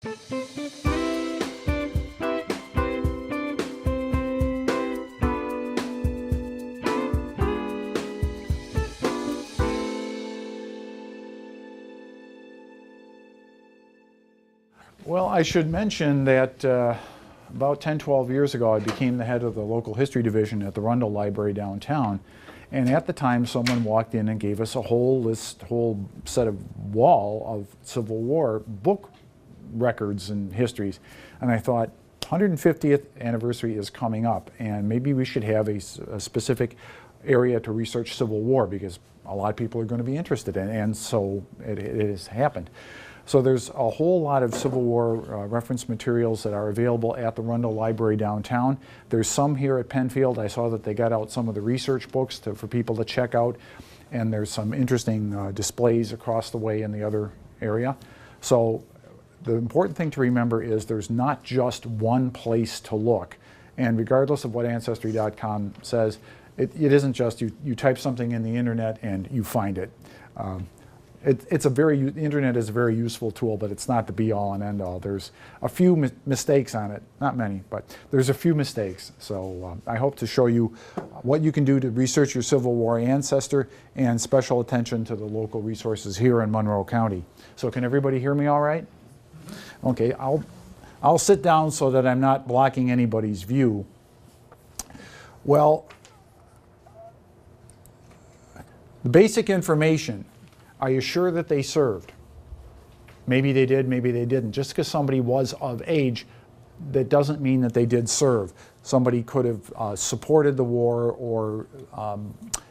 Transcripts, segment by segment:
Well, I should mention that about 10, 12 years ago, I became the head of the local history division at the Rundle Library downtown. And at the time, someone walked in and gave us a whole set of wall of Civil War book records and histories. And I thought, 150th anniversary is coming up, and maybe we should have a specific area to research Civil War, because a lot of people are going to be interested in it, and so it has happened. So there's a whole lot of Civil War reference materials that are available at the Rundle Library downtown. There's some here at Penfield. I saw that they got out some of the research books for people to check out, and there's some interesting displays across the way in the other area. So the important thing to remember is there's not just one place to look, and regardless of what Ancestry.com says, it isn't just you type something in the internet and you find it. The internet is a very useful tool, but it's not the be-all and end-all. There's a few mistakes on it, not many, but there's a few mistakes. So I hope to show you what you can do to research your Civil War ancestor, and special attention to the local resources here in Monroe County. So can everybody hear me all right? Okay, I'll sit down so that I'm not blocking anybody's view. Well, the basic information. Are you sure that they served? Maybe they did, maybe they didn't. Just because somebody was of age, that doesn't mean that they did serve. Somebody could have supported the war or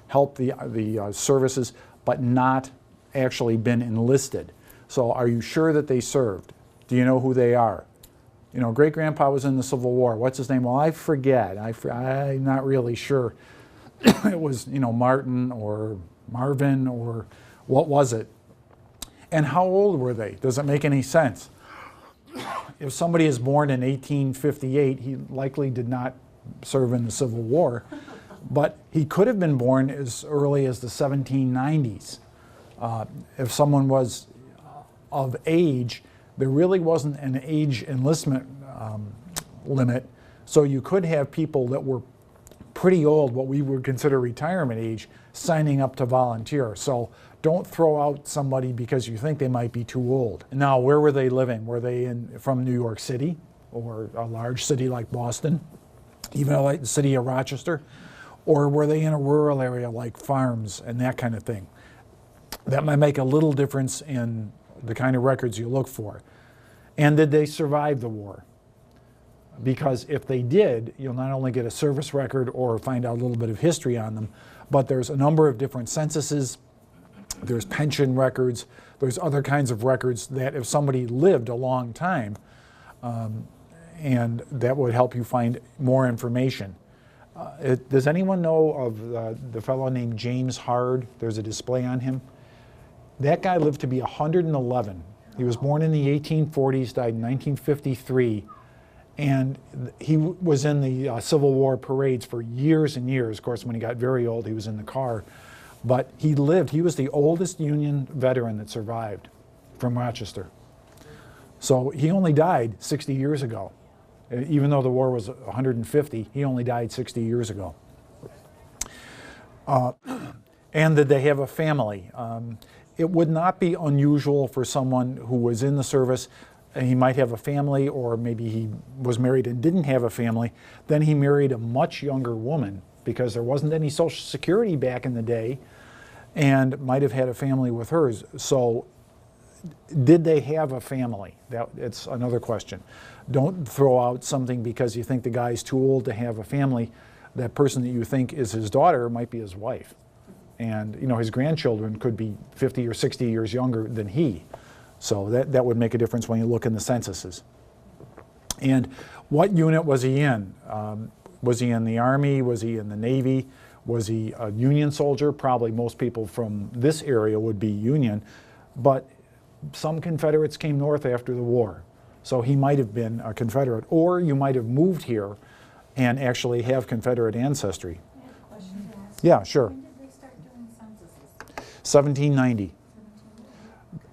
helped the services, but not actually been enlisted. So are you sure that they served? Do you know who they are? You know, great-grandpa was in the Civil War. What's his name? Well, I forget. I'm not really sure. It was, you know, Martin or Marvin, or what was it? And how old were they? Does it make any sense? If somebody is born in 1858, he likely did not serve in the Civil War, but he could have been born as early as the 1790s. If someone was of age, there really wasn't an age enlistment limit, so you could have people that were pretty old, what we would consider retirement age, signing up to volunteer. So don't throw out somebody because you think they might be too old. Now, where were they living? Were they from New York City, or a large city like Boston, even like the city of Rochester? Or were they in a rural area like farms and that kind of thing? That might make a little difference in the kind of records you look for. And did they survive the war? Because if they did, you'll not only get a service record or find out a little bit of history on them, but there's a number of different censuses, there's pension records, there's other kinds of records that if somebody lived a long time, and that would help you find more information. Does anyone know of the fellow named James Hard? There's a display on him. That guy lived to be 111. He was born in the 1840s, died in 1953. And he was in the Civil War parades for years and years. Of course, when he got very old, he was in the car. But he lived. He was the oldest Union veteran that survived from Rochester. So he only died 60 years ago. Even though the war was 150, he only died 60 years ago. And did they have a family? It would not be unusual for someone who was in the service. He might have a family, or maybe he was married and didn't have a family. Then he married a much younger woman, because there wasn't any Social Security back in the day, and might have had a family with hers. So did they have a family? It's another question. Don't throw out something because you think the guy's too old to have a family. That person that you think is his daughter might be his wife. And you know, his grandchildren could be 50 or 60 years younger than he. So that would make a difference when you look in the censuses. And what unit was he in? Was he in the Army? Was he in the Navy? Was he a Union soldier? Probably most people from this area would be Union, but some Confederates came north after the war. So he might have been a Confederate, or you might have moved here and actually have Confederate ancestry. I have a question to ask. Yeah, sure. When did they start doing censuses? 1790.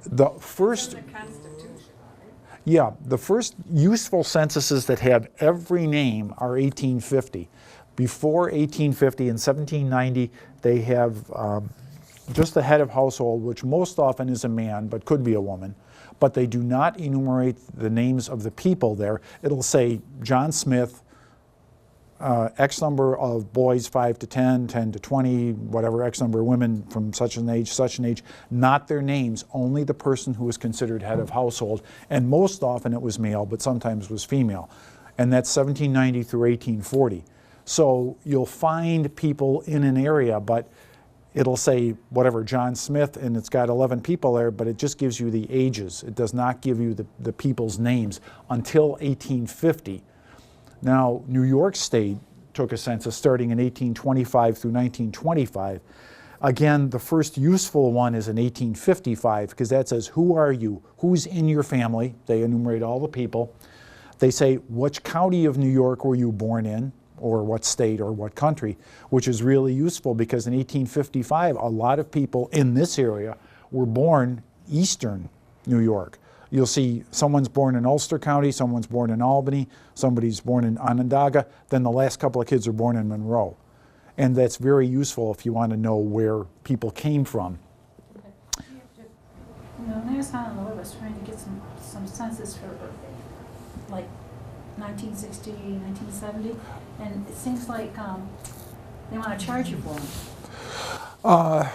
The first, In the Constitution, right? Yeah, the first useful censuses that have every name are 1850. Before 1850 and 1790, they have just the head of household, which most often is a man, but could be a woman. But they do not enumerate the names of the people there. It'll say John Smith, X number of boys 5 to 10, 10 to 20, whatever, X number of women from such an age, not their names, only the person who was considered head of household. And most often it was male, but sometimes was female. And that's 1790 through 1840. So you'll find people in an area, but it'll say whatever, John Smith, and it's got 11 people there, but it just gives you the ages. It does not give you the people's names until 1850. Now, New York State took a census starting in 1825 through 1925. Again, the first useful one is in 1855 because that says, who are you? Who's in your family? They enumerate all the people. They say, which county of New York were you born in, or what state or what country, which is really useful because in 1855, a lot of people in this area were born eastern New York. You'll see someone's born in Ulster County, someone's born in Albany, somebody's born in Onondaga, then the last couple of kids are born in Monroe. And that's very useful if you want to know where people came from. Last time I was trying to get some census for like 1960, 1970, and it seems like they want to charge you for them.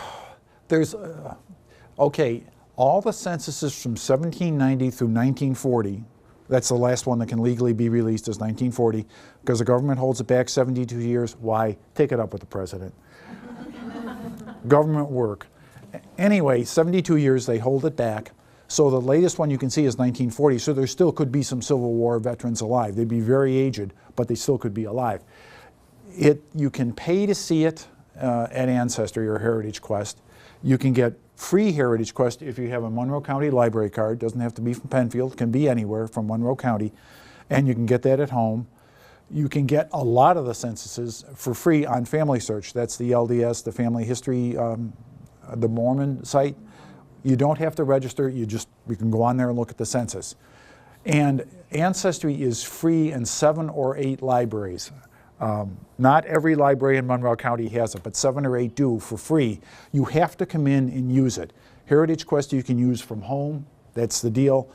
Okay, all the censuses from 1790 through 1940, that's the last one that can legally be released, is 1940, because the government holds it back 72 years. Why? Take it up with the president. Government work. Anyway, 72 years they hold it back. So the latest one you can see is 1940, so there still could be some Civil War veterans alive. They'd be very aged, but they still could be alive. You can pay to see it at Ancestor or Heritage Quest. You can get free Heritage Quest if you have a Monroe County library card. Doesn't have to be from Penfield, can be anywhere from Monroe County, and you can get that at home. You can get a lot of the censuses for free on Family Search. That's the LDS, the Family History, the Mormon site. You don't have to register, you can go on there and look at the census. And Ancestry is free in 7 or 8 libraries. Not every library in Monroe County has it, but 7 or 8 do for free. You have to come in and use it. Heritage Quest you can use from home, that's the deal.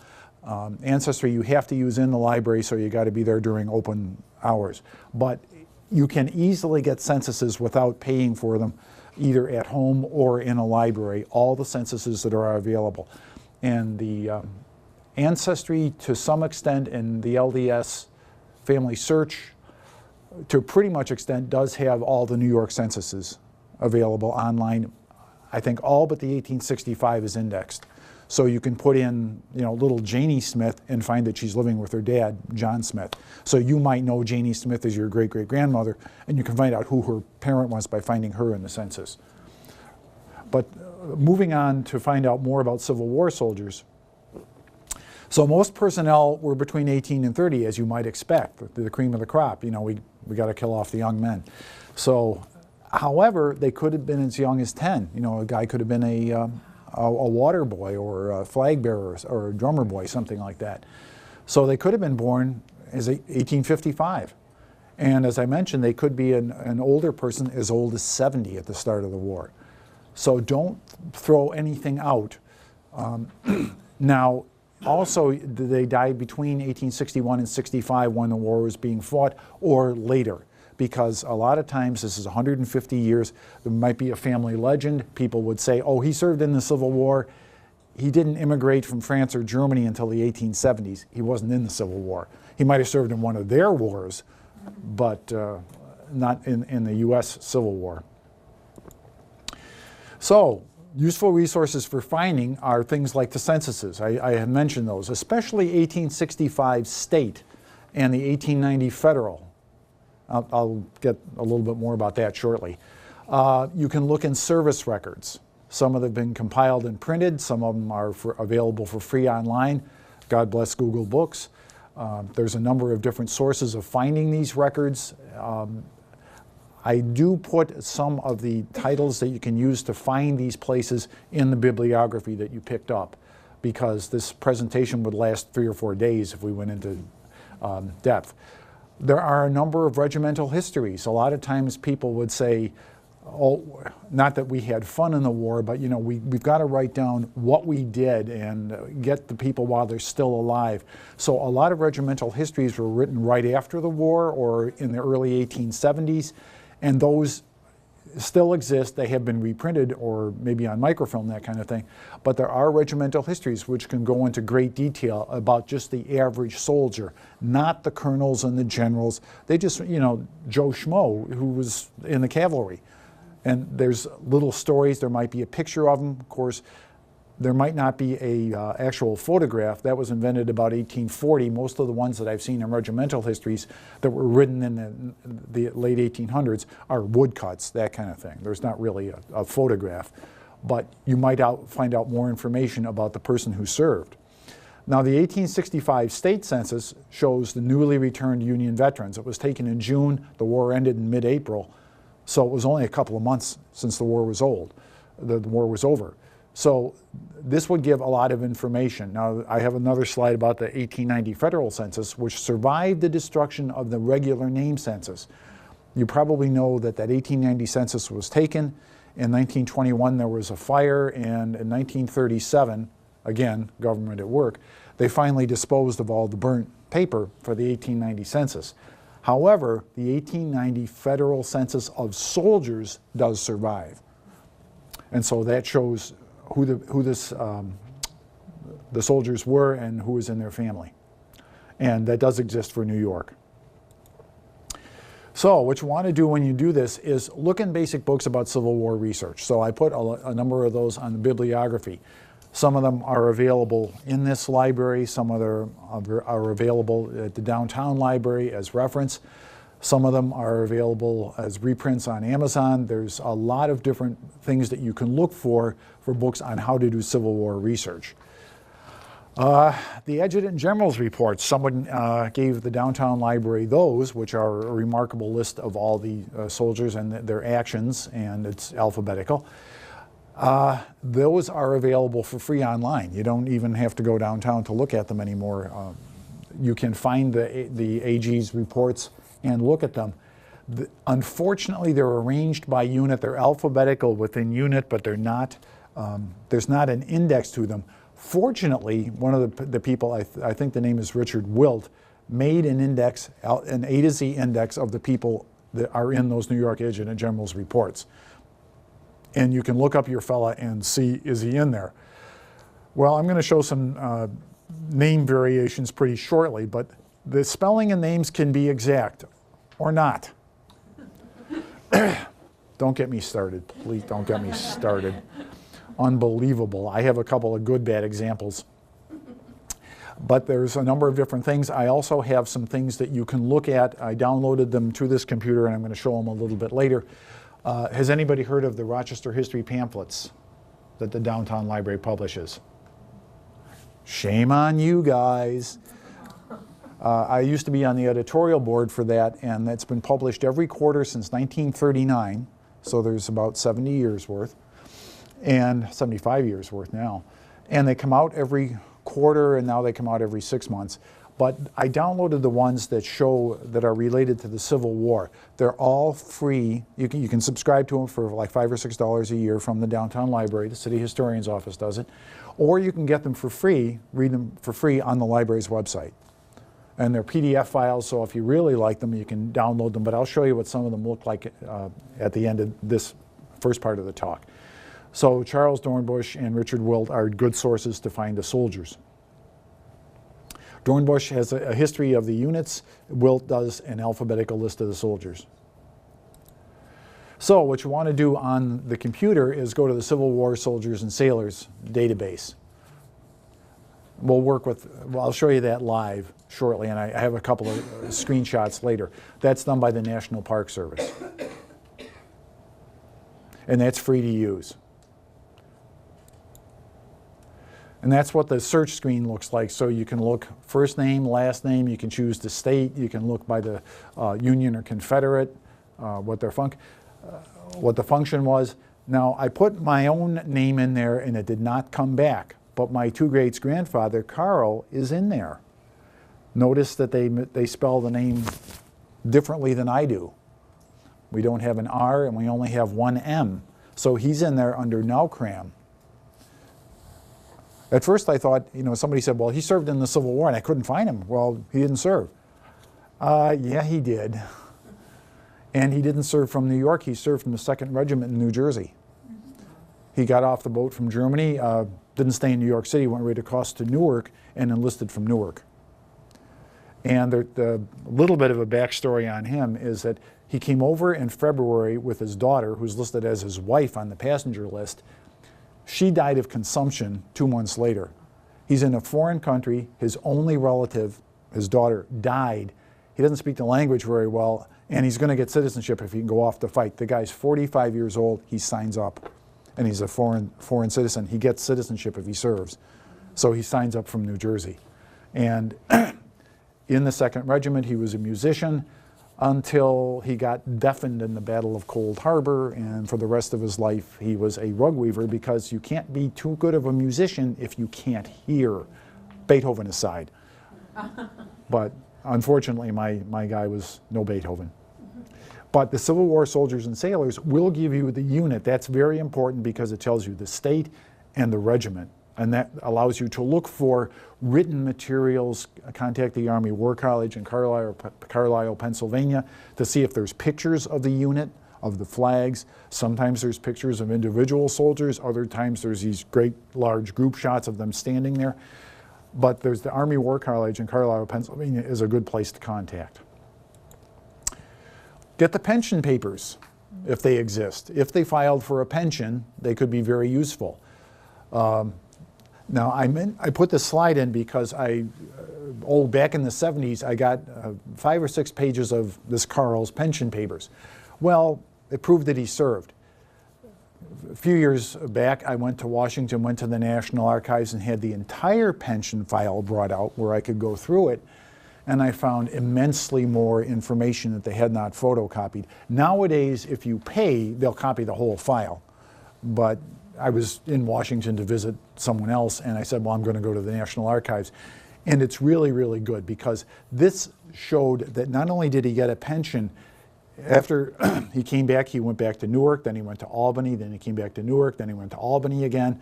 Ancestry you have to use in the library, so you got to be there during open hours. But you can easily get censuses without paying for them, either at home or in a library, all the censuses that are available. And the Ancestry, to some extent, and the LDS Family Search, to pretty much extent, does have all the New York censuses available online. I think all but the 1865 is indexed. So you can put in, little Janie Smith and find that she's living with her dad, John Smith. So you might know Janie Smith as your great-great-grandmother, and you can find out who her parent was by finding her in the census. But moving on to find out more about Civil War soldiers. So most personnel were between 18 and 30, as you might expect, the cream of the crop. We got to kill off the young men. So, however, they could have been as young as 10. A guy could have been a water boy or a flag bearer or a drummer boy, something like that. So they could have been born as 1855. And as I mentioned, they could be an older person as old as 70 at the start of the war. So don't throw anything out. Now, also, they died between 1861 and 65 when the war was being fought, or later. Because a lot of times, this is 150 years, there might be a family legend. People would say, oh, he served in the Civil War. He didn't immigrate from France or Germany until the 1870s. He wasn't in the Civil War. He might have served in one of their wars, but not in the US Civil War. So, useful resources for finding are things like the censuses. I have mentioned those, especially 1865 state and the 1890 federal. I'll get a little bit more about that shortly. You can look in service records. Some of them have been compiled and printed. Some of them are available for free online. God bless Google Books. There's a number of different sources of finding these records. I do put some of the titles that you can use to find these places in the bibliography that you picked up. because this presentation would last 3 or 4 days if we went into depth. There are a number of regimental histories. A lot of times people would say, oh, not that we had fun in the war, but you know, we've got to write down what we did and get the people while they're still alive. So a lot of regimental histories were written right after the war or in the early 1870s, and those still exist. They have been reprinted or maybe on microfilm, that kind of thing. But there are regimental histories which can go into great detail about just the average soldier, not the colonels and the generals. They just, you know, Joe Schmo, who was in the cavalry. And there's little stories. There might be a picture of them. Of course, there might not be a actual photograph. That was invented about 1840. Most of the ones that I've seen in regimental histories that were written in the late 1800s are woodcuts, that kind of thing. There's not really a photograph, but you might find out more information about the person who served. Now, the 1865 state census shows the newly returned Union veterans. It was taken in June. The war ended in mid-April, so it was only a couple of months since the war was the war was over. So this would give a lot of information. Now, I have another slide about the 1890 federal census, which survived the destruction of the regular name census. You probably know that 1890 census was taken. In 1921, there was a fire, and in 1937, again, government at work, they finally disposed of all the burnt paper for the 1890 census. However, the 1890 federal census of soldiers does survive. And so that shows who the soldiers were and who was in their family. And that does exist for New York. So what you want to do when you do this is look in basic books about Civil War research. So I put a number of those on the bibliography. Some of them are available in this library. Some of them are available at the downtown library as reference. Some of them are available as reprints on Amazon. There's a lot of different things that you can look for books on how to do Civil War research. The Adjutant General's reports, someone gave the downtown library those, which are a remarkable list of all the soldiers and their actions, and it's alphabetical. Those are available for free online. You don't even have to go downtown to look at them anymore. You can find the AG's reports and look at them. Unfortunately, they're arranged by unit. They're alphabetical within unit, but they're not. There's not an index to them. Fortunately, one of the people, I think the name is Richard Wilt, made an index, an A to Z index of the people that are in those New York Adjutant General's reports. And you can look up your fella and see, is he in there? Well, I'm going to show some name variations pretty shortly, but the spelling and names can be exact or not. Don't get me started, please don't get me started. Unbelievable. I have a couple of good, bad examples. But there's a number of different things. I also have some things that you can look at. I downloaded them to this computer, and I'm going to show them a little bit later. Has anybody heard of the Rochester history pamphlets that the Downtown Library publishes? Shame on you guys. I used to be on the editorial board for that, and that's been published every quarter since 1939, so there's about 70 years worth, and 75 years worth now. And they come out every quarter, and now they come out every 6 months. But I downloaded the ones that show that are related to the Civil War. They're all free. You can subscribe to them for like $5 or $6 a year from the Downtown Library. The City Historian's Office does it. Or you can get them for free, read them for free on the library's website. And they're PDF files, so if you really like them, you can download them. But I'll show you what some of them look like at the end of this first part of the talk. So Charles Dornbush and Richard Wilt are good sources to find the soldiers. Dornbush has a history of the units. Wilt does an alphabetical list of the soldiers. So what you want to do on the computer is go to the Civil War Soldiers and Sailors database. I'll show you that live shortly, and I have a couple of screenshots later. That's done by the National Park Service. And that's free to use. And that's what the search screen looks like. So you can look first name, last name, you can choose the state, you can look by the Union or Confederate, what the function was. Now, I put my own name in there and it did not come back. but my two greats-grandfather, Carl, is in there. Notice that they spell the name differently than I do. We don't have an R and we only have one M. So he's in there under Naukam. At first I thought, somebody said, well, he served in the Civil War and I couldn't find him. Well, he didn't serve. Yeah, he did. And he didn't serve from New York. He served from the 2nd Regiment in New Jersey. He got off the boat from Germany, didn't stay in New York City, went right across to Newark and enlisted from Newark. And the little bit of a backstory on him is that he came over in February with his daughter, who's listed as his wife on the passenger list. She died of consumption 2 months later. He's in a foreign country. His only relative, his daughter, died. He doesn't speak the language very well, and he's going to get citizenship if he can go off to fight. The guy's 45 years old. He signs up, and he's a foreign citizen. He gets citizenship if he serves. So he signs up from New Jersey. And in the 2nd Regiment, he was a musician until he got deafened in the Battle of Cold Harbor, and for the rest of his life he was a rug weaver, because you can't be too good of a musician if you can't hear, Beethoven aside. But unfortunately my guy was no Beethoven. But the Civil War soldiers and sailors will give you the unit. That's very important because it tells you the state and the regiment. And that allows you to look for written materials. Contact the Army War College in Carlisle, Pennsylvania, to see if there's pictures of the unit, of the flags. Sometimes there's pictures of individual soldiers. Other times there's these great large group shots of them standing there. But there's the Army War College in Carlisle, Pennsylvania is a good place to contact. Get the pension papers, if they exist. If they filed for a pension, they could be very useful. Now, I put this slide in because back in the 70s, I got 5 or 6 pages of this Carl's pension papers. Well, it proved that he served. A few years back, I went to Washington, went to the National Archives, and had the entire pension file brought out where I could go through it. And I found immensely more information that they had not photocopied. Nowadays, if you pay, they'll copy the whole file. But I was in Washington to visit someone else, and I said, well, I'm going to go to the National Archives. And it's really, really good, because this showed that not only did he get a pension, after he came back, he went back to Newark, then he went to Albany, then he came back to Newark, then he went to Albany again.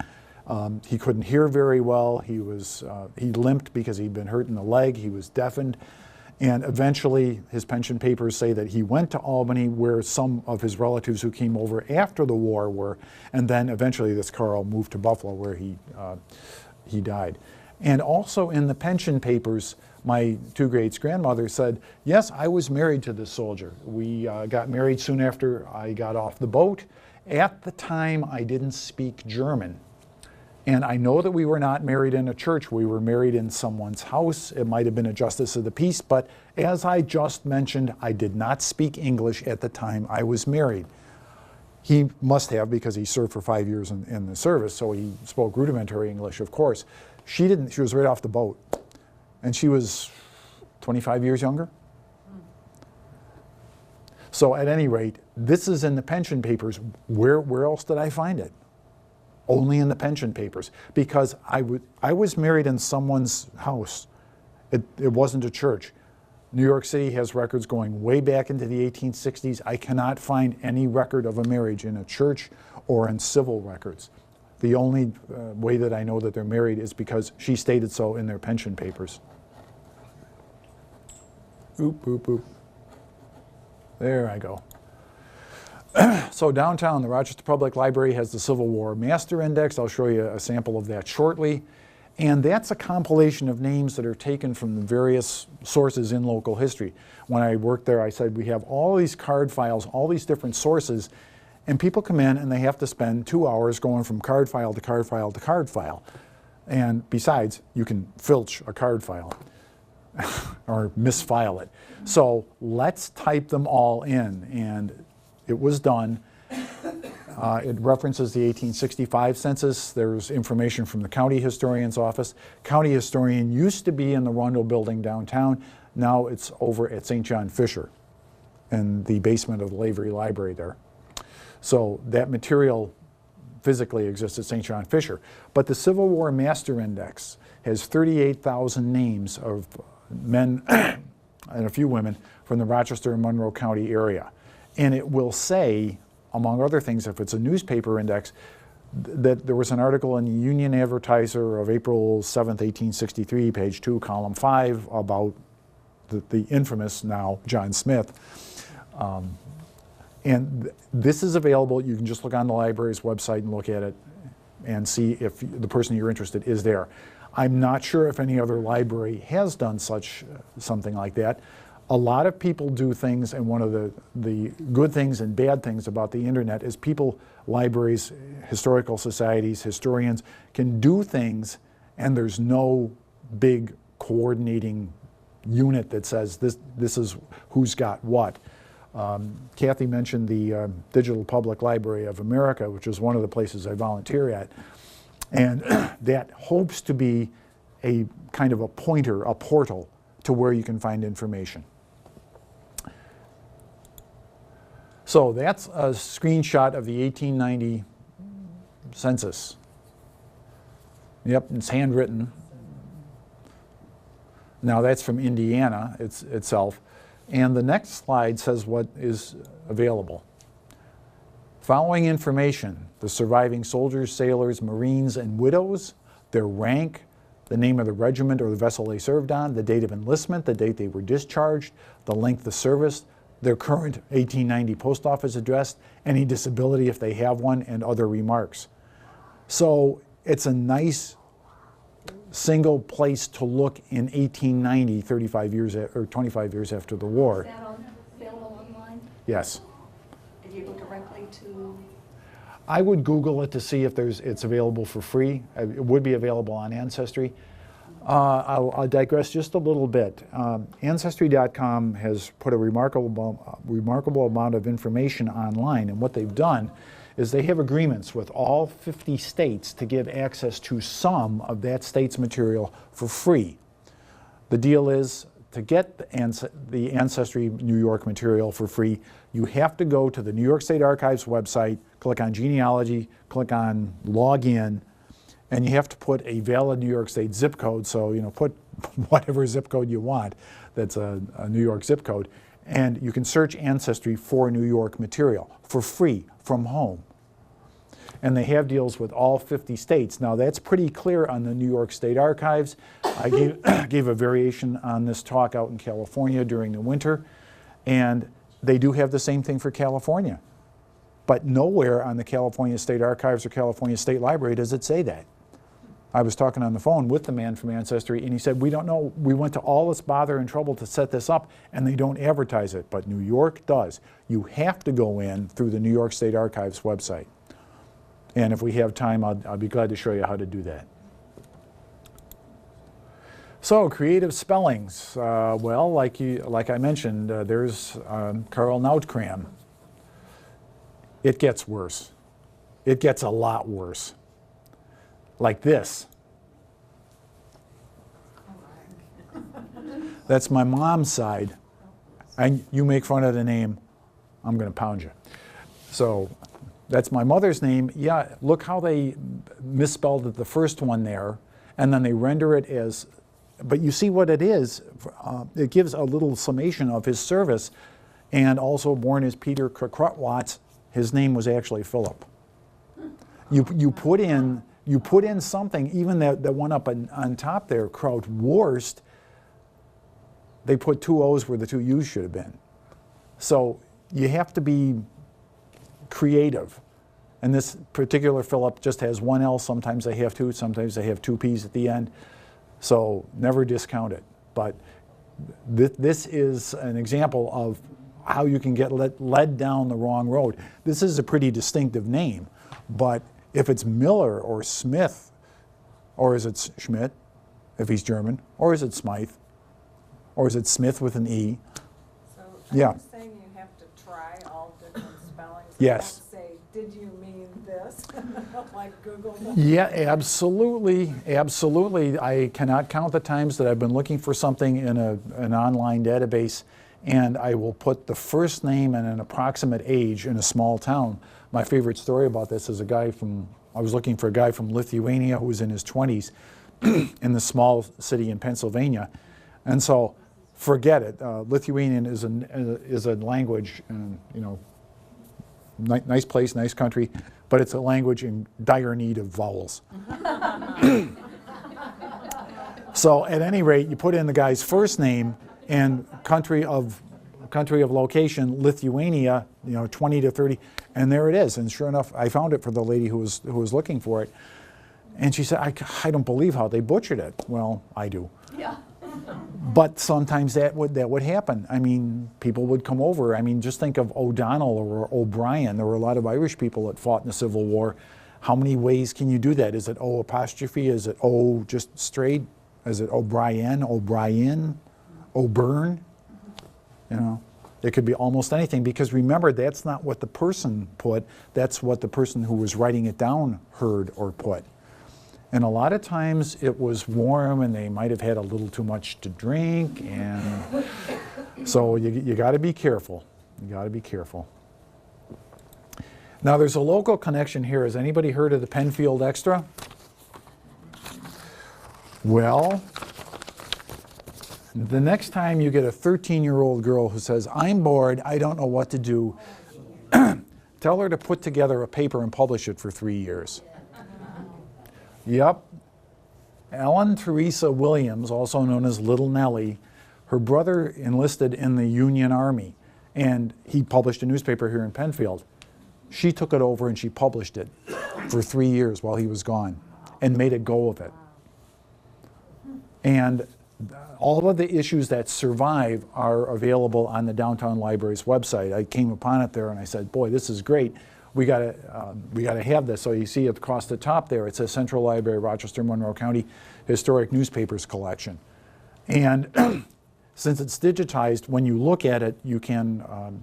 He couldn't hear very well. He limped because he'd been hurt in the leg. He was deafened. And eventually, his pension papers say that he went to Albany, where some of his relatives who came over after the war were, and then eventually this Carl moved to Buffalo, where he died. And also in the pension papers, my two greats-grandmother said, yes, I was married to this soldier. We got married soon after I got off the boat. At the time, I didn't speak German. And I know that we were not married in a church. We were married in someone's house. It might have been a justice of the peace, but as I just mentioned, I did not speak English at the time I was married. He must have, because he served for 5 years in the service, so he spoke rudimentary English, of course. She didn't. She was right off the boat. And she was 25 years younger. So at any rate, this is in the pension papers. Where else did I find it? Only in the pension papers, because I was married in someone's house. It wasn't a church. New York City has records going way back into the 1860s. I cannot find any record of a marriage in a church or in civil records. The only way that I know that they're married is because she stated so in their pension papers. Oop, oop, oop. There I go. So downtown, the Rochester Public Library has the Civil War Master Index. I'll show you a sample of that shortly. And that's a compilation of names that are taken from the various sources in local history. When I worked there, I said we have all these card files, all these different sources, and people come in and they have to spend 2 hours going from card file to card file to card file. And besides, you can filch a card file or misfile it. So let's type them all in. And it was done. It references the 1865 census. There's information from the county historian's office. County historian used to be in the Rundle building downtown. Now it's over at St. John Fisher in the basement of the Lavery Library there. So that material physically exist at St. John Fisher. But the Civil War Master Index has 38,000 names of men and a few women from the Rochester and Monroe County area. And it will say, among other things, if it's a newspaper index, that there was an article in the Union Advertiser of April 7th, 1863, page 2, column 5, about the infamous now John Smith. And this is available. You can just look on the library's website and look at it and see if the person you're interested is there. I'm not sure if any other library has done something like that. A lot of people do things, and one of the good things and bad things about the internet is people, libraries, historical societies, historians can do things and there's no big coordinating unit that says this is who's got what. Kathy mentioned the Digital Public Library of America, which is one of the places I volunteer at. And that hopes to be a kind of a pointer, a portal to where you can find information. So that's a screenshot of the 1890 census. Yep, it's handwritten. Now that's from Indiana itself. And the next slide says what is available. Following information: the surviving soldiers, sailors, Marines, and widows, their rank, the name of the regiment or the vessel they served on, the date of enlistment, the date they were discharged, the length of service, their current 1890 post office address, any disability if they have one, and other remarks. So it's a nice single place to look in 1890, 35 years or 25 years after the war. Is that all available online? Yes. Did you go directly to? I would Google it to see if it's available for free. It would be available on Ancestry. I'll digress just a little bit. Ancestry.com has put a remarkable amount of information online, and what they've done is they have agreements with all 50 states to give access to some of that state's material for free. The deal is, to get the Ancestry New York material for free, you have to go to the New York State Archives website, click on Genealogy, click on Login, and you have to put a valid New York State zip code, so put whatever zip code you want that's a New York zip code, and you can search Ancestry for New York material for free from home. And they have deals with all 50 states. Now that's pretty clear on the New York State Archives. I gave a variation on this talk out in California during the winter, and they do have the same thing for California. But nowhere on the California State Archives or California State Library does it say that. I was talking on the phone with the man from Ancestry, and he said, we don't know, we went to all this bother and trouble to set this up, and they don't advertise it, but New York does. You have to go in through the New York State Archives website. And if we have time, I'll be glad to show you how to do that. So, creative spellings. Well, like I mentioned, there's Karl Naukam. It gets worse. It gets a lot worse. Like this. That's my mom's side. And you make fun of the name, I'm going to pound you. So that's my mother's name. Yeah, look how they misspelled it, the first one there, and then they render it as, but you see what it is. It gives a little summation of his service, and also born as Peter Krutwatz, his name was actually Philip. You put in something, even that one up on top there, Krautwurst, they put two O's where the two U's should have been. So you have to be creative. And this particular Philip just has one L. Sometimes they have two, sometimes they have two P's at the end. So never discount it. But this is an example of how you can get led down the wrong road. This is a pretty distinctive name, but if it's Miller or Smith, or is it Schmidt, if he's German, or is it Smythe, or is it Smith with an E? So Yeah. are you saying you have to try all different spellings? Yes. You have to say, did you mean this? Like Google them? Yeah, absolutely, absolutely. I cannot count the times that I've been looking for something in an online database, and I will put the first name and an approximate age in a small town, My favorite story about this is I was looking for a guy from Lithuania who was in his 20s in the small city in Pennsylvania. And so, forget it. Lithuanian is a language, and, nice place, nice country, but it's a language in dire need of vowels. So at any rate, you put in the guy's first name and country of location, Lithuania, 20 to 30, and there it is. And sure enough, I found it for the lady who was looking for it. And she said, I don't believe how they butchered it. Well, I do. Yeah. But sometimes that would happen. I mean, people would come over. I mean, just think of O'Donnell or O'Brien. There were a lot of Irish people that fought in the Civil War. How many ways can you do that? Is it O apostrophe? Is it O just straight? Is it O'Brien, O'Brien, O'Byrne? It could be almost anything, because remember, that's not what the person put, that's what the person who was writing it down heard or put. And a lot of times it was warm and they might have had a little too much to drink, and so you got to be careful. You got to be careful. Now there's a local connection here. Has anybody heard of the Penfield Extra? Well, the next time you get a 13-year-old girl who says, I'm bored, I don't know what to do, tell her to put together a paper and publish it for 3 years. Yep. Ellen Teresa Williams, also known as Little Nellie, her brother enlisted in the Union Army, and he published a newspaper here in Penfield. She took it over and she published it for 3 years while he was gone and made a go of it. And all of the issues that survive are available on the Downtown Library's website. I came upon it there and I said, boy, this is great. We gotta have this. So you see it across the top there, it says Central Library, Rochester, Monroe County Historic Newspapers Collection. And since it's digitized, when you look at it, you can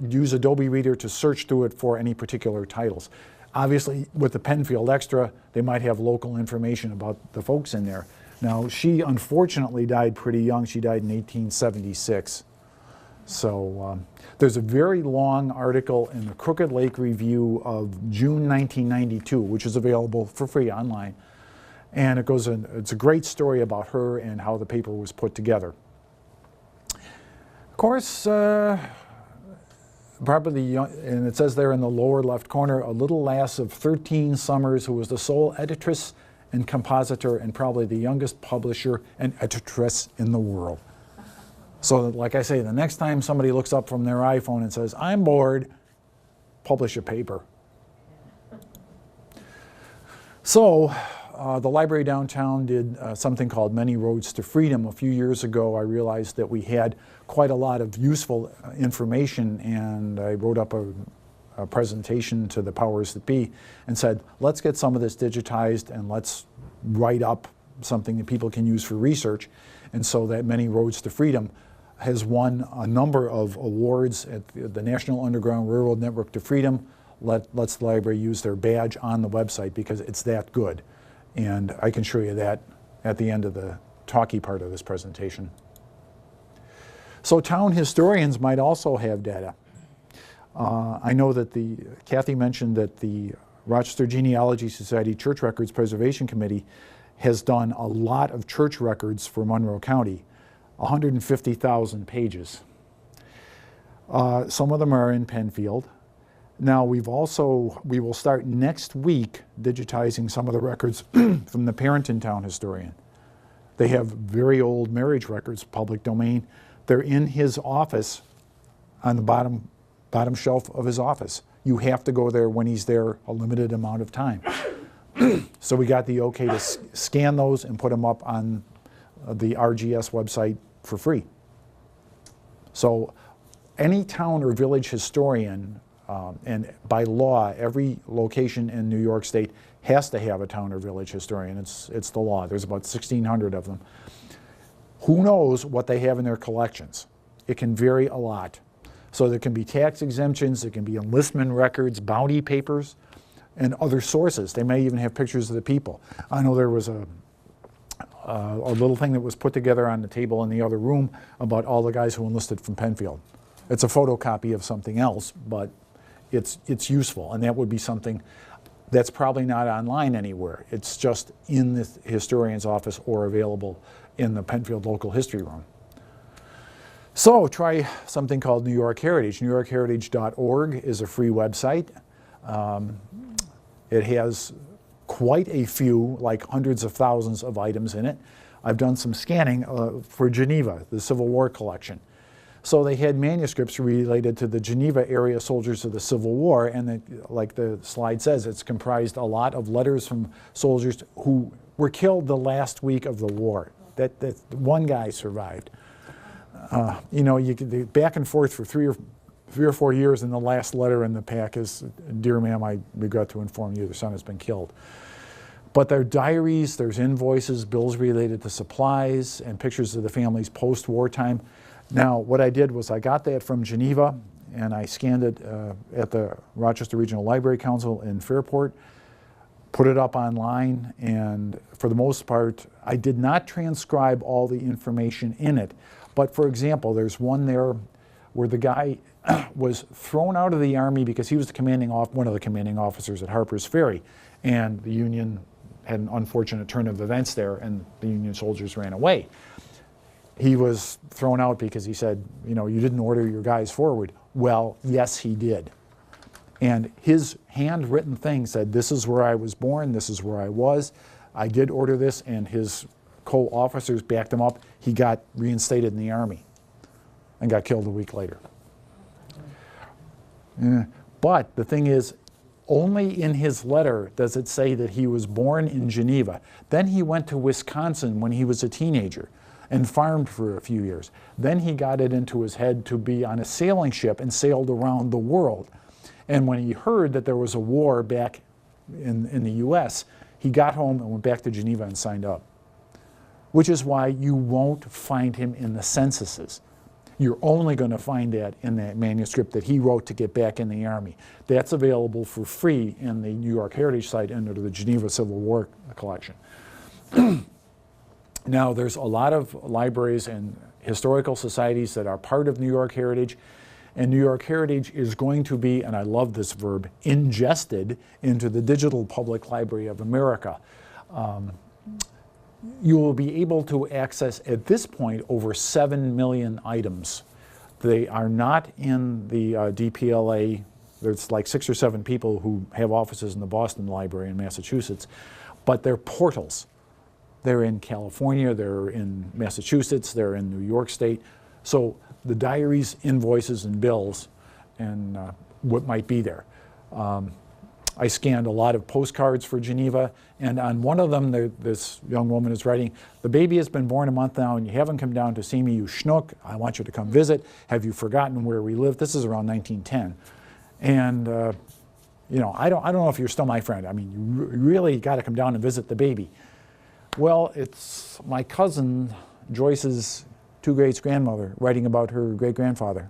use Adobe Reader to search through it for any particular titles. Obviously, with the Penfield Extra, they might have local information about the folks in there. Now, she unfortunately died pretty young. She died in 1876. So there's a very long article in the Crooked Lake Review of June 1992, which is available for free online. And it's a great story about her and how the paper was put together. Of course, probably young, and it says there in the lower left corner, a little lass of 13 summers who was the sole editress and compositor and probably the youngest publisher and editress in the world. So like I say, the next time somebody looks up from their iPhone and says, I'm bored, publish a paper. So the library downtown did something called Many Roads to Freedom. A few years ago, I realized that we had quite a lot of useful information, and I wrote up a presentation to the powers that be and said, let's get some of this digitized and let's write up something that people can use for research. And so that Many Roads to Freedom has won a number of awards at the National Underground Railroad Network to Freedom. Lets the library use their badge on the website because it's that good. And I can show you that at the end of the talky part of this presentation. So town historians might also have data. I know that Kathy mentioned that the Rochester Genealogy Society Church Records Preservation Committee has done a lot of church records for Monroe County, 150,000 pages. Some of them are in Penfield. Now we will start next week digitizing some of the records from the Parenton Town Historian. They have very old marriage records, public domain. They're in his office on the bottom shelf of his office. You have to go there when he's there a limited amount of time. So we got the okay to scan those and put them up on the RGS website for free. So any town or village historian, and by law, every location in New York State has to have a town or village historian. It's the law. There's about 1,600 of them. Who knows what they have in their collections? It can vary a lot. So there can be tax exemptions, there can be enlistment records, bounty papers, and other sources. They may even have pictures of the people. I know there was a little thing that was put together on the table in the other room about all the guys who enlisted from Penfield. It's a photocopy of something else, but it's useful, and that would be something that's probably not online anywhere. It's just in the historian's office or available in the Penfield Local History Room. So try something called New York Heritage. NewYorkHeritage.org is a free website. It has quite a few, like hundreds of thousands of items in it. I've done some scanning for Geneva, the Civil War collection. So they had manuscripts related to the Geneva area soldiers of the Civil War, and like the slide says, it's comprised a lot of letters from soldiers who were killed the last week of the war. That one guy survived. You know, you could back and forth for three or 4 years, and the last letter in the pack is, "Dear ma'am, I regret to inform you, the son has been killed." But there are diaries, there's invoices, bills related to supplies, and pictures of the families post-war time. Now, what I did was I got that from Geneva, and I scanned it at the Rochester Regional Library Council in Fairport, put it up online, and for the most part, I did not transcribe all the information in it. But for example, there's one there where the guy was thrown out of the Army because he was one of the commanding officers at Harper's Ferry, and the Union had an unfortunate turn of events there, and the Union soldiers ran away. He was thrown out because he said, you know, you didn't order your guys forward. Well, yes, he did. And his handwritten thing said, this is where I was born, this is where I was. I did order this, and his co-officers backed him up. He got reinstated in the Army and got killed a week later. But the thing is, only in his letter does it say that he was born in Geneva. Then he went to Wisconsin when he was a teenager and farmed for a few years. Then he got it into his head to be on a sailing ship and sailed around the world. And when he heard that there was a war back in the US, he got home and went back to Geneva and signed up. Which is why you won't find him in the censuses. You're only going to find that in that manuscript that he wrote to get back in the Army. That's available for free in the New York Heritage site under the Geneva Civil War collection. Now, there's a lot of libraries and historical societies that are part of New York Heritage, and New York Heritage is going to be, and I love this verb, ingested into the Digital Public Library of America. You will be able to access, at this point, over 7 million items. They are not in the DPLA. There's like 6 or 7 people who have offices in the Boston Library in Massachusetts, but they're portals. They're in California, they're in Massachusetts, they're in New York State. So the diaries, invoices, and bills, and what might be there. I scanned a lot of postcards for Geneva, and on one of them, this young woman is writing, "The baby has been born a month now, and you haven't come down to see me, you schnook. I want you to come visit. Have you forgotten where we live?" This is around 1910. And, you know, I don't know if you're still my friend. I mean, you really got to come down and visit the baby. Well, it's my cousin, Joyce's 2 great-grandmother, writing about her great-grandfather.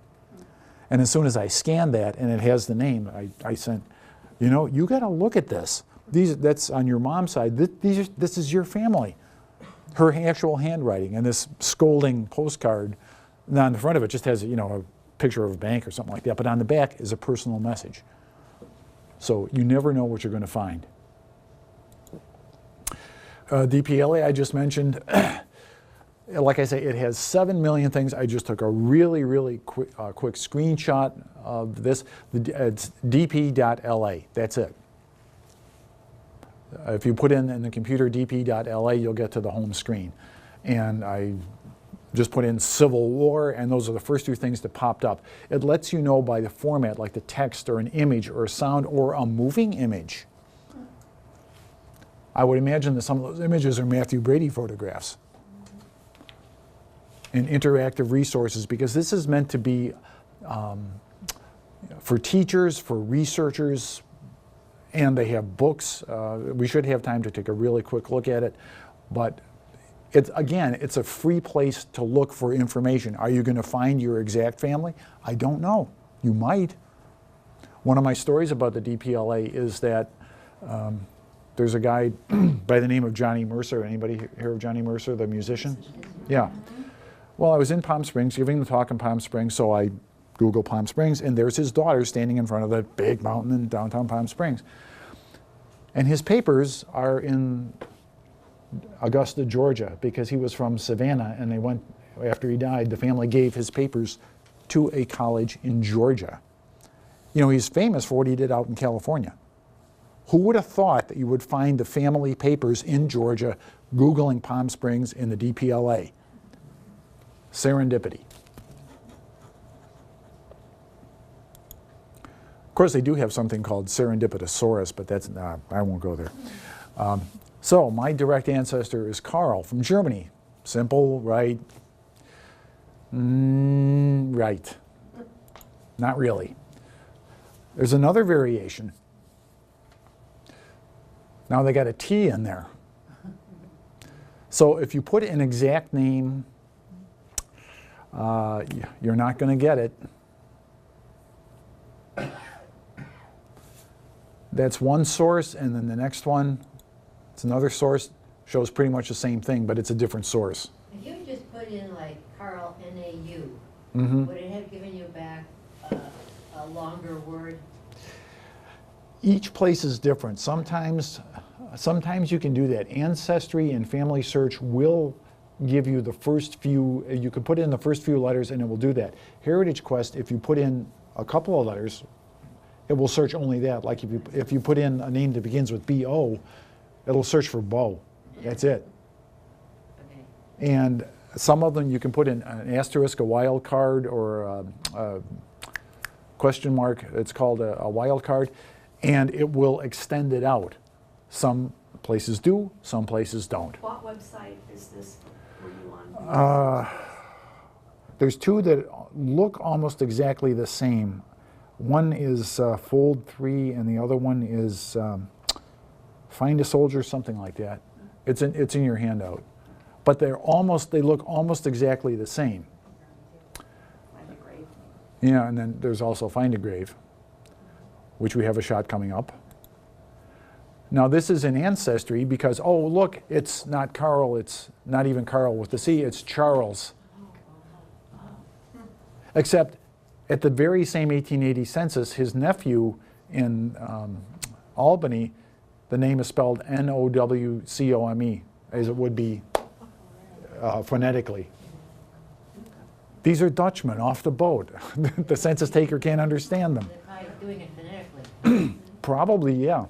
And as soon as I scanned that, and it has the name, I sent, you know, you got to look at this. That's on your mom's side. This is your family. Her actual handwriting, and this scolding postcard. Now on the front of it just has, you know, a picture of a bank or something like that, but on the back is a personal message. So you never know what you're going to find. DPLA I just mentioned. Like I say, it has 7 million things. I just took a really quick screenshot of this. It's dp.la. That's it. If you put in the computer dp.la, you'll get to the home screen. And I just put in Civil War, and those are the first 2 things that popped up. It lets you know by the format, like the text or an image or a sound or a moving image. I would imagine that some of those images are Matthew Brady photographs. And interactive resources, because this is meant to be for teachers, for researchers, and they have books. We should have time to take a really quick look at it, but it's a free place to look for information. Are you going to find your exact family? I don't know. You might. One of my stories about the DPLA is that there's a guy by the name of Johnny Mercer. Anybody hear of Johnny Mercer, the musician? Yeah. Well, I was in Palm Springs, giving the talk in Palm Springs, so I Google Palm Springs, and there's his daughter standing in front of that big mountain in downtown Palm Springs. And his papers are in Augusta, Georgia, because he was from Savannah, and they went, after he died, the family gave his papers to a college in Georgia. You know, he's famous for what he did out in California. Who would have thought that you would find the family papers in Georgia Googling Palm Springs in the DPLA? Serendipity. Of course, they do have something called Serendipitosaurus, but that's not, I won't go there. So my direct ancestor is Carl from Germany. Simple, right? Right. Not really. There's another variation. Now they got a T in there. So if you put an exact name, you're not going to get it. That's one source, and then the next one, it's another source, shows pretty much the same thing, but it's a different source. If you just put in like Carl N-A-U, would it have given you back a longer word? Each place is different. Sometimes you can do that. Ancestry and Family Search will give you the first few, you can put in the first few letters and it will do that. Heritage Quest, if you put in a couple of letters, it will search only that. Like if you put in a name that begins with B-O, it'll search for Bo. That's it. Okay. And some of them you can put in an asterisk, a wild card, or a question mark. It's called a wild card, and it will extend it out. Some places do, some places don't. What website is this, were you on? There's two that look almost exactly the same. One is Fold 3, and the other one is Find a Soldier, something like that. It's in your handout. But they look almost exactly the same. Find a grave. Yeah, and then there's also Find a Grave, which we have a shot coming up. Now this is in Ancestry because, oh look, it's not Carl, it's not even Carl with the C, it's Charles. Except at the very same 1880 census, his nephew in Albany, the name is spelled N-O-W-C-O-M-E, as it would be phonetically. These are Dutchmen off the boat. The census taker can't understand them. They're probably doing it phonetically. Probably, yeah.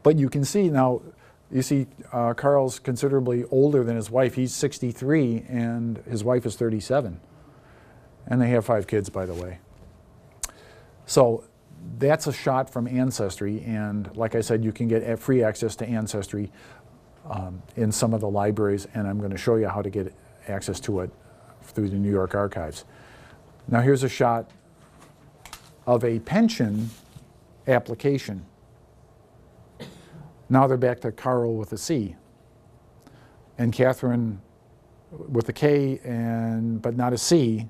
But you can see now, you see Carl's considerably older than his wife. He's 63 and his wife is 37. And they have 5 kids, by the way. So that's a shot from Ancestry, and like I said, you can get free access to Ancestry in some of the libraries, and I'm going to show you how to get access to it through the New York Archives. Now here's a shot of a pension application. Now they're back to Carl with a C, and Catherine with a K, but not a C.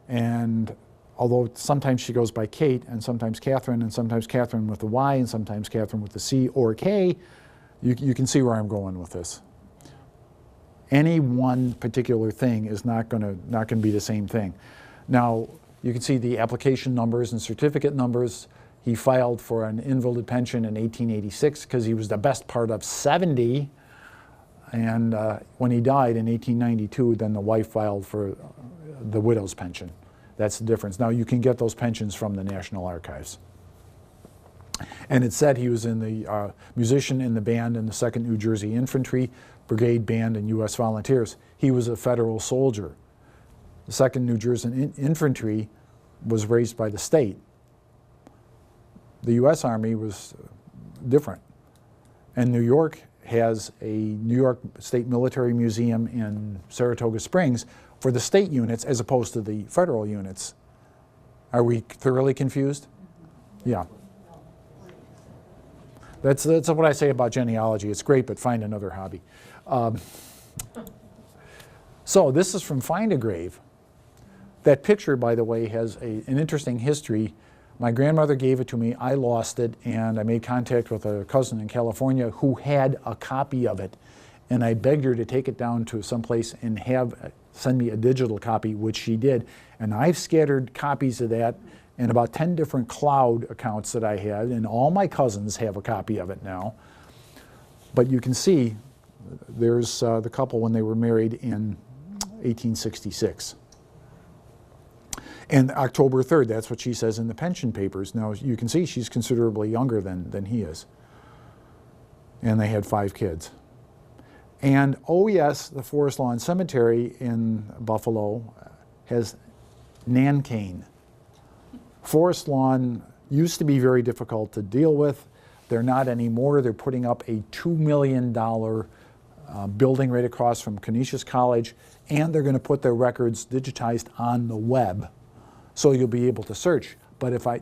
And although sometimes she goes by Kate, and sometimes Catherine with a Y, and sometimes Catherine with a C or K, you can see where I'm going with this. Any one particular thing is not going to be the same thing. Now, you can see the application numbers and certificate numbers. He filed for an invalid pension in 1886 because he was the best part of 70. And when he died in 1892, then the wife filed for the widow's pension. That's the difference. Now, you can get those pensions from the National Archives. And it said he was in the musician in the band in the 2nd New Jersey Infantry Brigade Band and U.S. Volunteers. He was a federal soldier. The 2nd New Jersey Infantry was raised by the state. The U.S. Army was different. And New York has a New York State Military Museum in Saratoga Springs for the state units as opposed to the federal units. Are we thoroughly confused? Yeah. That's what I say about genealogy. It's great, but find another hobby. So this is from Find a Grave. That picture, by the way, has an interesting history. My grandmother gave it to me, I lost it, and I made contact with a cousin in California who had a copy of it. and I begged her to take it down to someplace and send me a digital copy, which she did. And I've scattered copies of that in about 10 different cloud accounts that I had, and all my cousins have a copy of it now. But you can see there's the couple when they were married in 1866. And October 3rd, that's what she says in the pension papers. Now you can see she's considerably younger than he is. And they had 5 kids. And oh yes, the Forest Lawn Cemetery in Buffalo has Nankane. Forest Lawn used to be very difficult to deal with. They're not anymore. They're putting up a $2 million building right across from Canisius College, and they're going to put their records digitized on the web, so you'll be able to search. But if I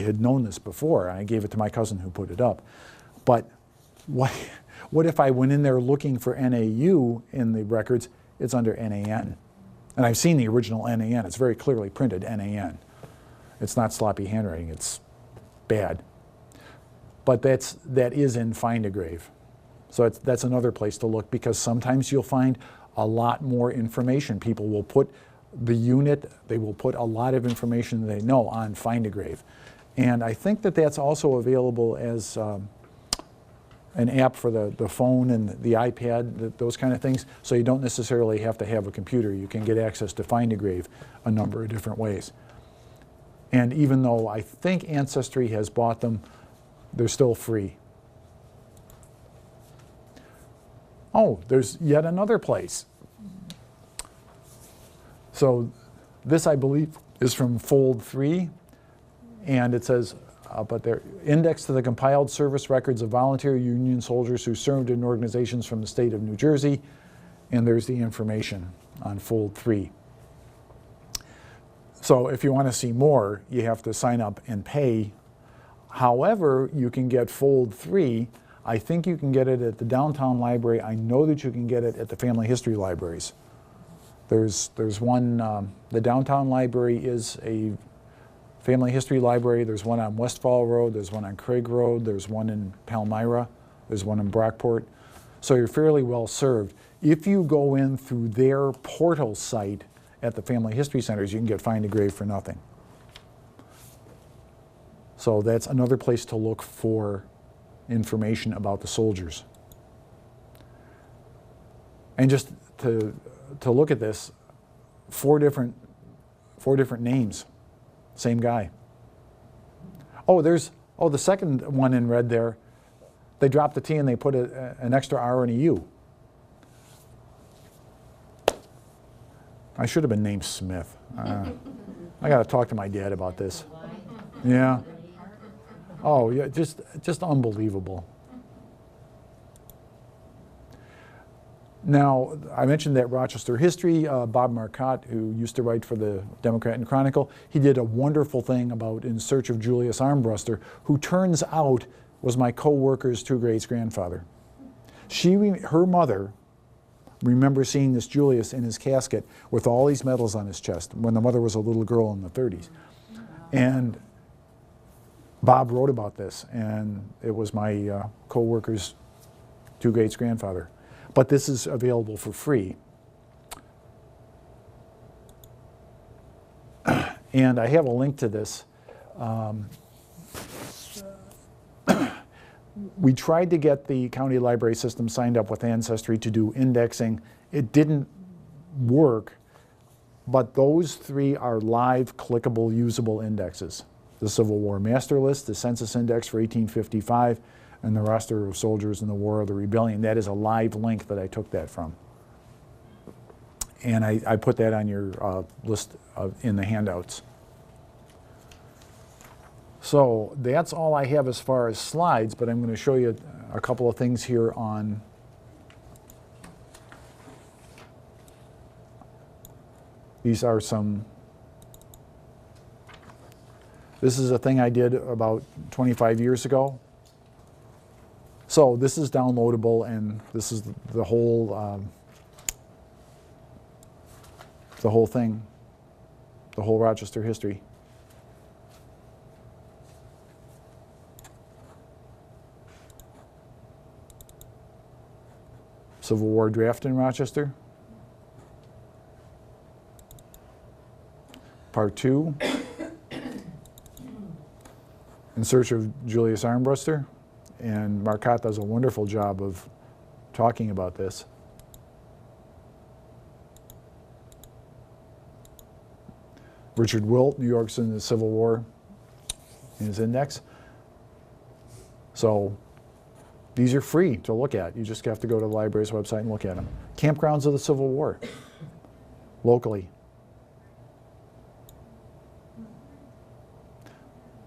had known this before, and I gave it to my cousin who put it up. But what if I went in there looking for NAU in the records? It's under NAN. And I've seen the original NAN. It's very clearly printed NAN. It's not sloppy handwriting. It's bad. But that is in Find a Grave. So that's another place to look, because sometimes you'll find a lot more information. People will put the unit, they will put a lot of information they know on Find a Grave. And I think that's also available as an app for the phone and the iPad, those kind of things. So you don't necessarily have to have a computer. You can get access to Find a Grave a number of different ways. And even though I think Ancestry has bought them, they're still free. Oh, there's yet another place. So this, I believe, is from Fold 3, and it says, but they're indexed to the compiled service records of volunteer Union soldiers who served in organizations from the state of New Jersey, and there's the information on Fold 3. So if you want to see more, you have to sign up and pay. However, you can get Fold 3. I think you can get it at the downtown library. I know that you can get it at the family history libraries. There's one, the downtown library is a family history library. There's one on Westfall Road, there's one on Craig Road, there's one in Palmyra, there's one in Brockport. So you're fairly well served. If you go in through their portal site at the family history centers, you can get Find a Grave for nothing. So that's another place to look for information about the soldiers. And just to look at this, four different names, same guy. Oh, the second one in red there, they dropped the T and they put an extra R and a U. I should have been named Smith. I got to talk to my dad about this. Yeah. Oh, yeah, just unbelievable. Now, I mentioned that Rochester history. Bob Marcotte, who used to write for the Democrat and Chronicle, he did a wonderful thing about In Search of Julius Armbruster, who turns out was my co-worker's 2 great-grandfather. Her mother remembers seeing this Julius in his casket with all these medals on his chest when the mother was a little girl in the 30s. And Bob wrote about this, and it was my co-worker's 2 great-grandfather. But this is available for free. And I have a link to this. We tried to get the county library system signed up with Ancestry to do indexing. It didn't work, but those 3 are live, clickable, usable indexes. The Civil War Master List, the Census Index for 1855, and the roster of soldiers in the War of the Rebellion. That is a live link that I took that from. And I put that on your list in the handouts. So that's all I have as far as slides, but I'm going to show you a couple of things here on these are some. This is a thing I did about 25 years ago. So this is downloadable, and this is the whole thing, the whole Rochester history. Civil War draft in Rochester. Part 2, In Search of Julius Armbruster. And Marcotte does a wonderful job of talking about this. Richard Wilt, New York's in the Civil War, in his index. So these are free to look at. You just have to go to the library's website and look at them. Campgrounds of the Civil War, locally.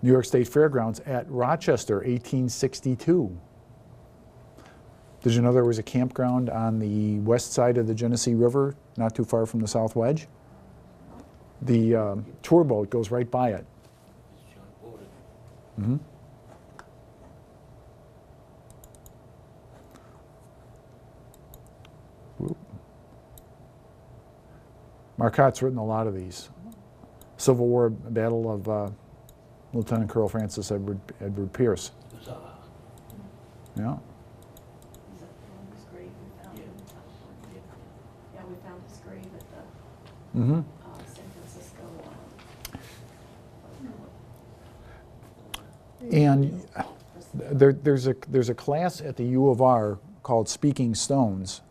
New York State Fairgrounds at Rochester, 1862. Did you know there was a campground on the west side of the Genesee River, not too far from the South Wedge? The tour boat goes right by it. Mm-hmm. Marcotte's written a lot of these. Civil War Battle of Lieutenant Colonel Francis Edward Pierce. Yeah. His grave we found in California. Yeah, we found his grave at the Mm-hmm. San Francisco. And there's a class at the U of R called Speaking Stones,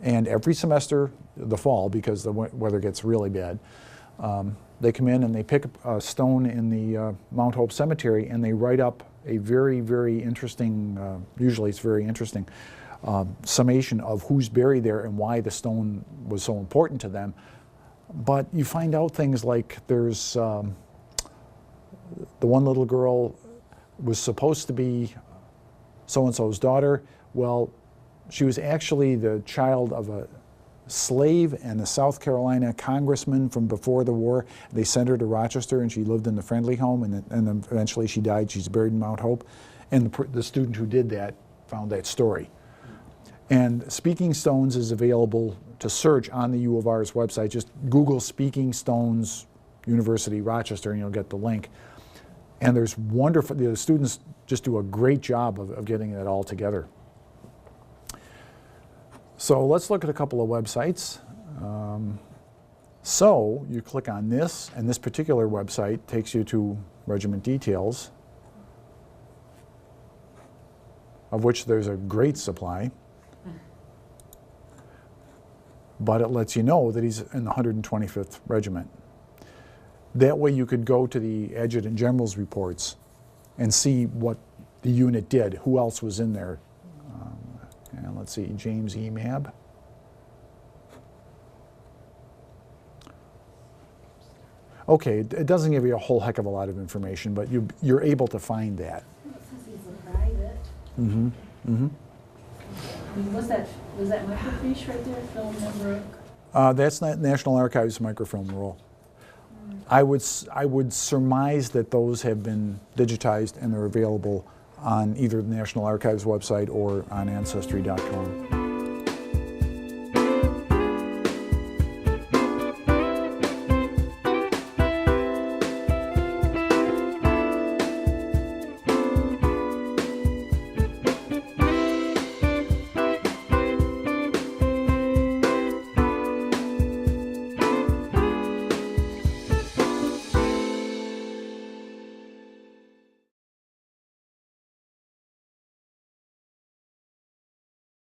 and every semester, the fall, because the weather gets really bad, they come in and they pick a stone in the Mount Hope Cemetery, and they write up a very, very interesting, usually it's very interesting, summation of who's buried there and why the stone was so important to them. But you find out things like there's the one little girl was supposed to be so-and-so's daughter. Well, she was actually the child of a slave and a South Carolina congressman from before the war. They sent her to Rochester, and she lived in the Friendly Home, and then eventually she died. She's buried in Mount Hope. And the student who did that found that story. And Speaking Stones is available to search on the U of R's website. Just Google Speaking Stones University Rochester, and you'll get the link. And there's wonderful, the students just do a great job of getting it all together. So let's look at a couple of websites. So you click on this, and this particular website takes you to regiment details, of which there's a great supply. But it lets you know that he's in the 125th Regiment. That way you could go to the Adjutant General's reports and see what the unit did, who else was in there. And let's see, James E. Mabb. Okay, it doesn't give you a whole heck of a lot of information, but you're able to find that. It says he's a private. Mm-hmm. Mm-hmm. I mean, was that microfiche right there, film number? That's not National Archives microfilm roll. I would surmise that those have been digitized and they're available on either the National Archives website or on Ancestry.com.